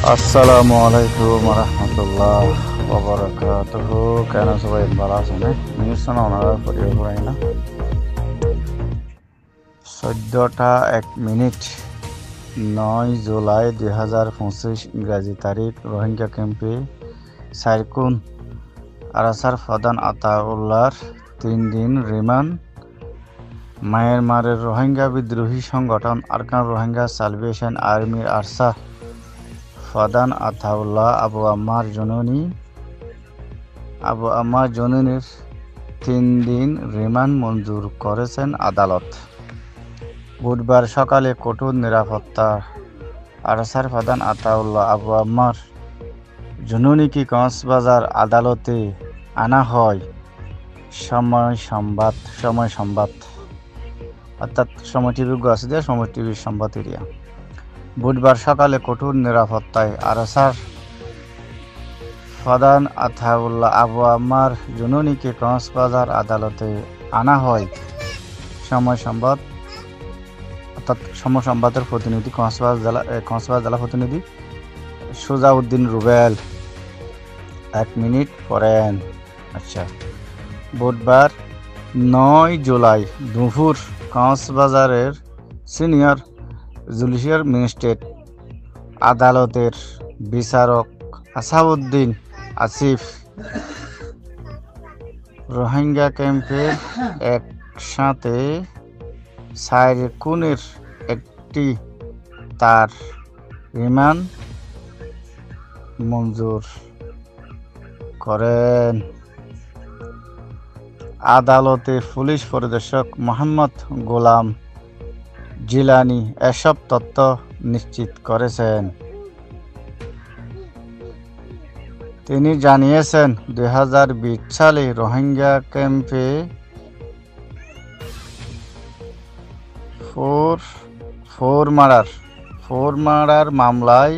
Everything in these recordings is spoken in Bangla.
আসসালামু আলাইকুম রহমতুল্লাহ ওবরাকাতুহু। কেন সবাই ভালো আছেন? মিনিট ওনারা করিয়ে পড়াই না 14:01 9 জুলাই 2025 ইংরাজি তারিখ। রোহিঙ্গা ক্যাম্পে সাইরকুন আরাসার প্রধান আতাউল্লাহর 3 দিন রিমান্ড। মায়ানমারের রোহিঙ্গা বিদ্রোহী সংগঠন আরকান রোহিঙ্গা সালভেশন আর্মির আরসা প্রধান আতাউল্লাহ আবু আম্মার জননীর 3 দিন রিমান্ড মঞ্জুর করেছেন আদালত। বুধবার সকালে কঠোর নিরাপত্তা আরসার প্রধান আতাউল্লাহ আবু আম্মার জননীকে কক্সবাজার আদালতে আনা হয়। সময় সংবাদ অর্থাৎ সময় টিভির আছে যে সময় টিভির সংবাদ এরিয়া। বুধবার সকালে কঠোর নিরাপত্তায় আরসার প্রধান আতাউল্লাহ আবু আম্মার জননীকে কক্সবাজার আদালতে আনা হয়। সময় সংবাদের প্রতিনিধি কক্সবাজার জেলা প্রতিনিধি সুজাউদ্দিন রুবেল। 1 মিনিট পড়েন। আচ্ছা, বুধবার 9 জুলাই দুপুর কক্সবাজারের সিনিয়র জুডিশিয়াল ম্যাজিস্ট্রেট আদালতের বিচারক আসাদউদ্দিন আসিফ রোহিঙ্গা ক্যাম্পের একসাথে সাইরকুনের একটি তার রিমান্ড মঞ্জুর করেন। আদালতে পুলিশ পরিদর্শক মোহাম্মদ গোলাম জিলানি এসব তথ্য নিশ্চিত করেছেন। তিনি জানিয়েছেন, 2020 সালে রোহিঙ্গা ক্যাম্পে ফোর মার্ডার মামলায়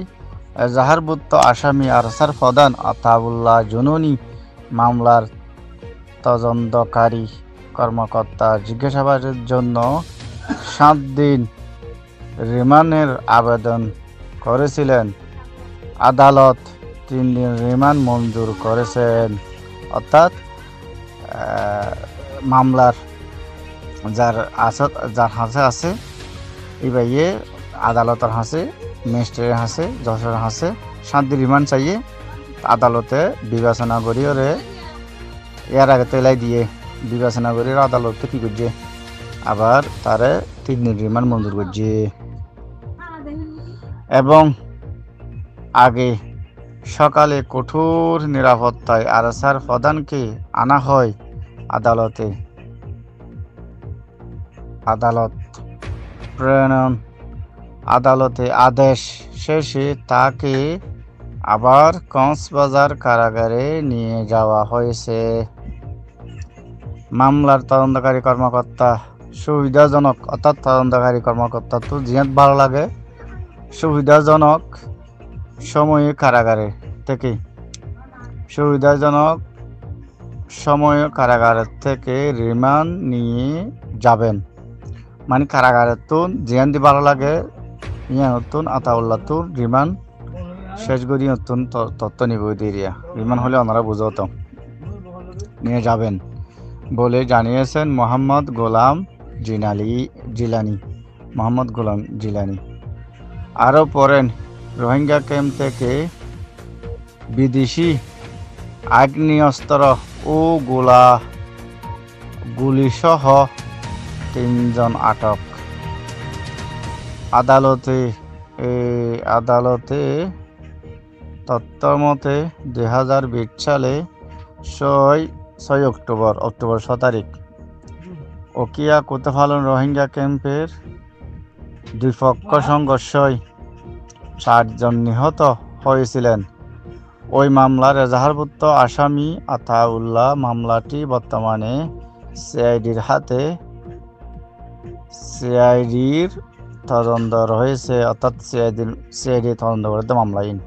এজাহারভুক্ত আসামি আরসার প্রধান আতাউল্লাহ জননী মামলার তদন্তকারী কর্মকর্তা জিজ্ঞাসাবাদের জন্য 7 দিন রিমান্ডের আবেদন করেছিলেন। আদালত 3 দিন রিমান্ড মঞ্জুর করেছেন। অর্থাৎ মামলার যার হাতে আছে এবাইয়ে আদালতের হাতে, ম্যাজিস্ট্রেটের হাতে, জজের হাতে 7 দিন রিমান্ড চাইয়ে আদালতে বিবেচনা করি ওরে এর আগে তেলাই দিয়ে বিবেচনা করি আদালতে কি করছে, আবার তারে 3 দিন রিমান্ড মঞ্জুর করছে। এবং আগে সকালে কঠোর নিরাপত্তায় আরসার প্রধানকে আনা হয় আদালতে। আদালতে আদেশ শেষে তাকে আবার কক্সবাজার কারাগারে নিয়ে যাওয়া হয়েছে। মামলার তদন্তকারী কর্মকর্তা সুবিধাজনক, অর্থাৎ তদন্তকারী কর্মকর্তা তো জিয়াত ভালো লাগে, সুবিধাজনক সময়ে কারাগারে থেকে রিমান্ড নিয়ে যাবেন। মানে কারাগারের তো জিয়ান্তি ভালো লাগে, ইয়া নতুন আতাউল্লাহ তো রিমান্ড শেষ করি নতুন তথ্য নিব দিয়া রিমান্ড হলে ওনারা বুঝতো নিয়ে যাবেন বলে জানিয়েছেন মোহাম্মদ গোলাম জিলানি। আরও পড়েন, রোহিঙ্গা ক্যাম্প থেকে বিদেশি আগ্নেয়াস্ত্র ও গুলিসহ 3 জন আটক। আদালতে তথ্যমতে 2020 সালে 6 অক্টোবর 6 তারিখ ওকিয়া কোতফালন রোহিঙ্গা ক্যাম্পের 2 পক্ষ সংঘর্ষয় 60 জন নিহত হয়েছিলেন। ওই মামলার এজাহারভুক্ত আসামি আতাউল্লাহ। মামলাটি বর্তমানে সিআইডির হাতে। সিআইডির তদন্ত রয়েছে, অর্থাৎ সিআইডি তদন্ত করতে মামলাহীন।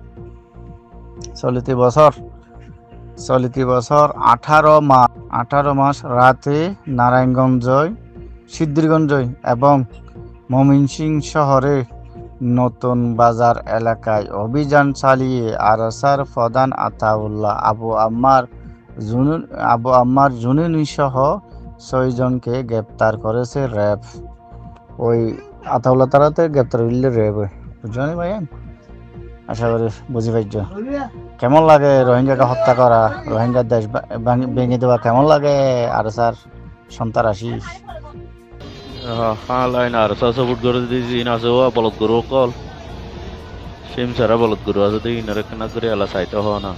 চলিত বছর 18 মাস রাতে নারায়ণগঞ্জ, সিদ্ধিরগঞ্জ এবং ময়মনসিংহ শহরে নতুন বাজার এলাকায় অভিযান চালিয়ে আরসার প্রধান আতাউল্লাহ আবু আম্মার জুনুনি সহ 6 জনকে গ্রেপ্তার করেছে র্যাব। ওই আতাউল্লাহ তারাতে গ্রেপ্তার হইলে র্যাব, বুঝলি ভাইয়া? আশা করি বুঝি পাইছ। কেমন লাগে রোহিঙ্গাকে হত্যা করা, রোহিঙ্গার দেশ ভেঙে দেওয়া কেমন লাগে? আরসার সন্ত্রাসী লাইন আর সাপোর্ট করে দিয়েছি না আছে ও বলদ গরু কল সেম সারা বলদ গরু আছে দেখি না কেনা করে এলা চাইতে হওয়া না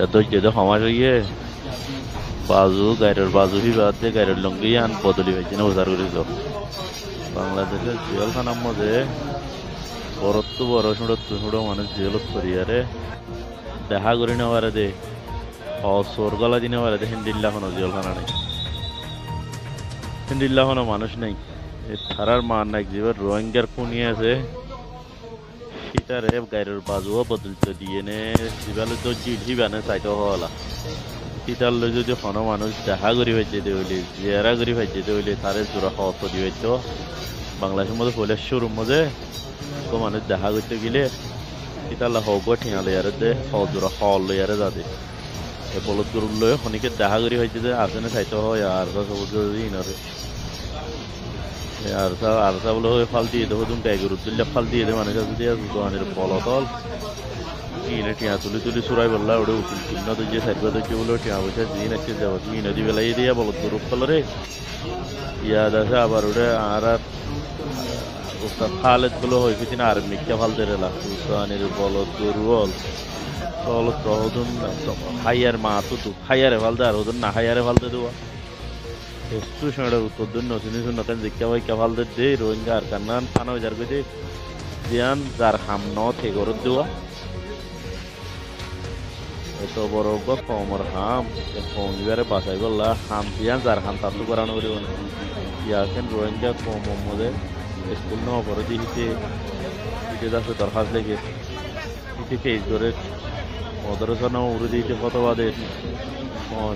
এত যে সমাজ হইয়ে বাজু গাইরের বাজু হিবাদ দিয়ে গাইরের লঙ্গি আন বদলি হয়েছে না উদ্ধার করেছিল বাংলাদেশের জেলখানার মধ্যে বড়ত্ব বড় ছোট মানুষ জেলত করিয়ারে দেখা করি নেওয়ারে দে অসর গলা দিনে পারে দে হিন্দিল্লা কোনো জেলখানা নেই হিন্দিল্লা কোনো মানুষ নেই থারার মান নাই যেবার রোহিঙ্গার খুনি আছে সীতারে গাইরের বাজুও বদলতে দিয়ে নে সিবালে তো জিবানে চাইতে হওয়ালা সীতার লই যদি কোনো মানুষ দেখা করি হয়েছে হইলে জেরা করি হয়েছে হইলে তারে জোড়া হত দিয়ে হইতো বাংলাদেশের মধ্যে হইলে শুরুর মধ্যে তো মানুষ দেখা করতে গেলে সীতাল্লা হব ঠিয়ালে ইয়ারে দে হজোড়া হল লইয়ারে যাবে এই বলদ গরুর লয়ে খনিকে দেখা করি হয়েছে যে আর্জেনে চাইতে হয় আর ইনরে আর বলে হয়ে ফাল দিয়ে দেবো তুমি গাই গরু তুললে ফাল দিয়ে দেবে মানুষ যদি দোকানের পলতল কিনে টিয়া তুলি চুরাই বললা ওটা উকিল কিন্ন তো যে সাইড দিচ্ছে বলে টিয়া পয়সা জিন আছে যাবো কি নদী বেলাই দিয়া বলদ গরু ফলরে ইয়াদ আছে আবার ওটা আর ওস্তাদ খালেদ গুলো হয়ে কিনা আর মিথ্যা ফাল দিয়ে রেলা দোকানের বলদ গরু হল চলত রহদুন হাইয়ার মা তো হাইয়ারে ফাল দে আর ওদের না হাইয়ারে ফাল দিয়ে দেওয়া ಎಷ್ಟು ಶೇಡ ಉತ್ತದನ್ನು ಸಿನಿಸು ನಕನ್ জিকা হয় কাভাল দে রোহিঙ্গা আর কান্নান থানা যার কইতে জিয়ান যার হাম ন থে গরত দেওয়া এত বড় কমর হাম কম ইবারে বাসাই বললা হাম জিয়ান যার হাম তাতু করানো করিব না ইয়াকেন রোহিঙ্গা কম মধ্যে স্কুল ন করে দিতে দিতে যাচ্ছে দরখাস্ত লেগে দিতে কেস করে মদরসা ন উড়ে দিতে কতবাদে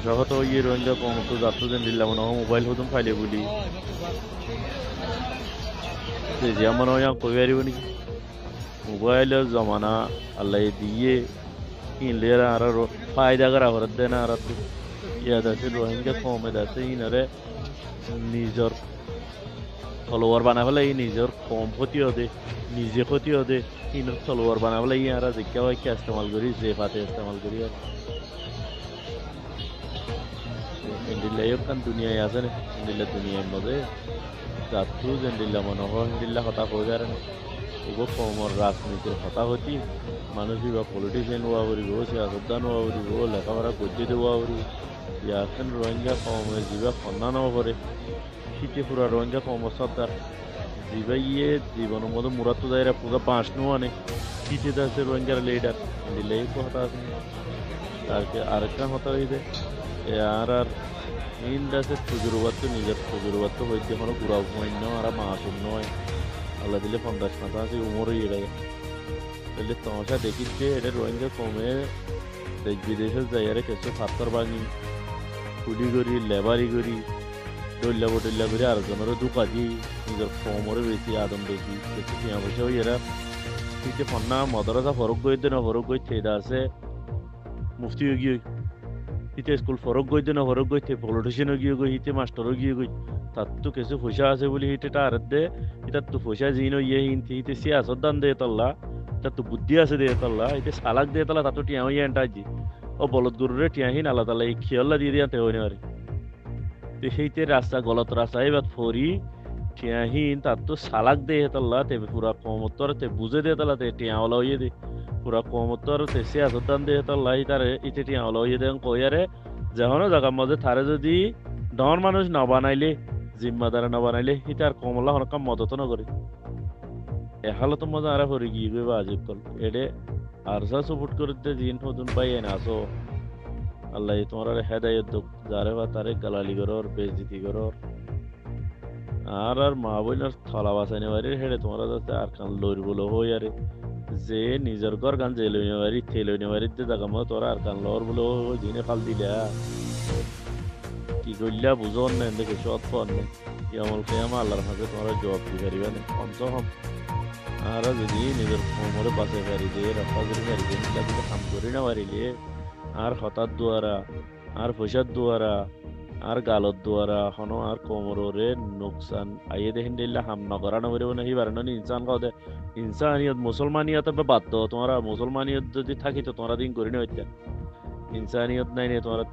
সহত ইয়ে রোহিঙ্গা কম তো যাত্রা দিন দিলাম না মোবাইল হতুম ফাইলে বলি যেমন কই পারিব নাকি মোবাইলের জমানা আল্লাহ দিয়ে কিনলে আর ফায়দা করা ঘর দেয় না আর ইয়াদ আছে রোহিঙ্গা কমে আছে ইনারে নিজের ফলোয়ার বানা ফেলে নিজের কম ক্ষতি হতে নিজে ক্ষতি হতে ইনার ফলোয়ার বানা ফেলে ইয়ারা জিজ্ঞা হয় কি ইস্তেমাল করি যে ফাতে ইস্তেমাল করি আর Alhamdulillah kan dunia ya sana Alhamdulillah dunia mode satu Alhamdulillah manohar Alhamdulillah hota ho jare ego komor রাজনীতির হতা হতি মানুষ বা পলিটিশিয়ান হওয়া হরিব সিয়াসতদান হওয়া হরিব লেখাপড়া করতে দেওয়া হরিব ইয়াখন রোহিঙ্গা কমের জীবা খন্দান করে শীতে পুরা রোহিঙ্গা কমর সর্দার জীবা ইয়ে জীবনের মধ্যে মুরাত দায়রা পুরো বাঁশ নোয়ানে শীতে দাসে রোহিঙ্গার লিডার Alhamdulillah এই কথা আছে তারকে আরেকটা হতা হইবে আর আর ইন্দাসে তজুরবাত নিজের তজুরবাত হইতে কোনো পুরা পয়েন্ট নয় আর মাসুম নয় আল্লাহ দিলে 50 মাথা আছে উমর হয়ে গেছে তাহলে তোমাশা দেখিচ্ছে এটা রোহিঙ্গা কমে দেশ বিদেশের জায়গায় কিছু পাথর ভাঙি কুলি করি লেবারি করি ডল্লা বটল্লা করে আর জনের দুকাজি নিজের কমরে বেশি আদম বেশি কিছু টিয়া পয়সা হয়ে এরা ঠিক ফন্না মদরসা ফরক গইতে না ফরক গইতে এটা আছে মুফতি হয়ে গিয়ে হিতে স্কুল ফরক গইতে না ফরক গইতে পলিটিশিয়ানও গিয়ে গই হিতে মাস্টারও গিয়ে গই তার তো কিছু পয়সা আছে বলে হিটেটা আর দে এটার তো পয়সা জিনো ইয়ে হিনতে হিতে সিয়াসত দান দে তাল্লা তার তো বুদ্ধি আছে দে তাল্লা হিতে সালাক দে তাল্লা তার তো টিয়া হইয়া এন্টাজি ও বলদ গরুরে টিয়া হিন আল্লাহ তাল্লা এই খেয়াল্লা দিয়ে দিয়ে হইনে পারে তো সেইতে রাস্তা গলত রাস্তা এবার ফরি টিয়া হিন তার তো সালাক দে তাল্লা তে পুরা কমতর তে বুঝে দে তাল্লা তে টিয়া ওলা হইয়ে দে পুরা কমতর তে সিয়াসত দান দে তাল্লা তারে ইতে টিয়া ওলা হইয়ে দেন কইয়ারে যখনও জায়গার মধ্যে থারে যদি ডর মানুষ না বানাইলে জিম্মাদার না বানাইলে এটা আর কমলা হরকাম মদত না করে এ হালত মজা আর হরে গিয়ে গই বা আজিব কল এডে আর সা সাপোর্ট করতে জিন নতুন পাই না আসো আল্লাহ তোমার হেদায়েত দাও যারে বা তারে গালালি করর বেইজ্জতি করর আর আর মা বইনার থলা বাসাইনে বাড়ি হেডে তোমার যাতে আর কান লইর বলো হই আরে যে নিজের ঘর গান যে লইনে বাড়ি থেলইনে বাড়িতে জায়গা মতো তোরা আর কান লর বলো জিনে ফাল দিলা কি করলা বুঝন না দেখে সৎ ফোন নেই কি আমল কেয়ামা আল্লাহর হাতে তোমরা জবাব দিতে পারিবে না কমসে কম আর যদি নিজের কোমরে বাঁচে পারি দিয়ে রক্ষা করে পারি জিনিসটা যদি কাম করি না পারিলে আর হঠাৎ দুয়ারা আর পয়সার দুয়ারা আর গালত দুয়ারা হনো আর কোমরে নোকসান আইয়ে দেখেন দিল্লা হাম নগরা নগরে না হিবার না ইনসান কাউদে ইনসানিয়ত মুসলমানিয়ত বাদ দাও তোমরা মুসলমানিয়ত যদি থাকি তো তোমরা দিন করি না হইতে ইনসানিয়ত নাই নে তোমরা